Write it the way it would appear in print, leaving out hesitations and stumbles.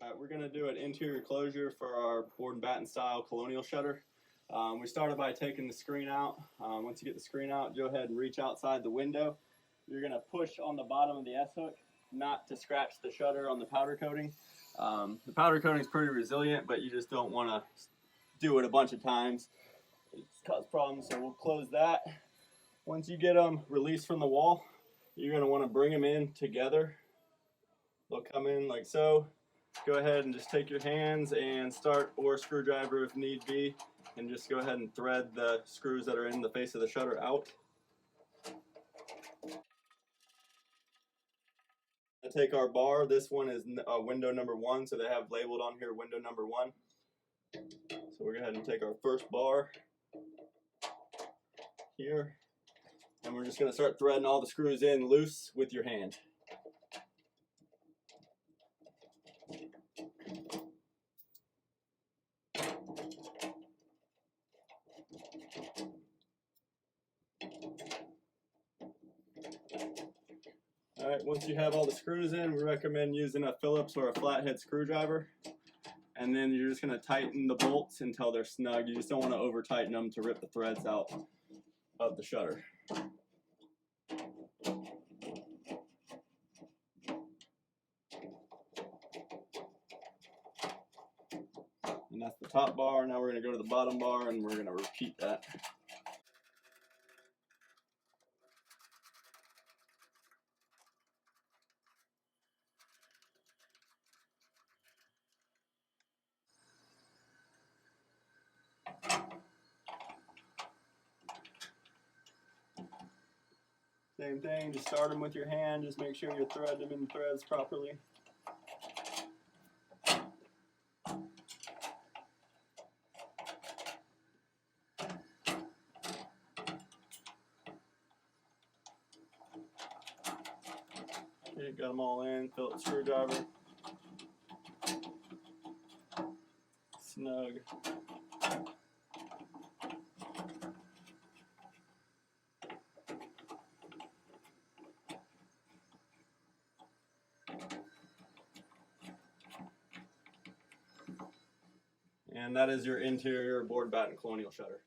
We're going to do an interior closure for our board and batten style Colonial shutter. We started by taking the screen out. Once you get the screen out, go ahead and reach outside the window. You're going to push on the bottom of the S-hook, not to scratch the shutter on the powder coating. The powder coating is pretty resilient, but you just don't want to do it a bunch of times. It's cause problems, so we'll close that. Once you get them released from the wall, you're going to want to bring them in together. They'll come in like so. Go ahead and just take your hands and start, or a screwdriver if need be, and just go ahead and thread the screws that are in the face of the shutter out. I take our bar. This one is window number 1, so they have labeled on here window number 1. So we're going to go ahead and take our first bar here, and we're just going to start threading all the screws in loose with your hand. Alright, once you have all the screws in, we recommend using a Phillips or a flathead screwdriver. And then you're just going to tighten the bolts until they're snug. You just don't want to over tighten them to rip the threads out of the shutter. And that's the top bar. Now we're going to go to the bottom bar and we're going to repeat that. Same thing, just start them with your hand, just make sure you thread them in threads properly. Okay, got them all in, Phillips screwdriver. Snug. And that is your interior board batten Colonial shutter.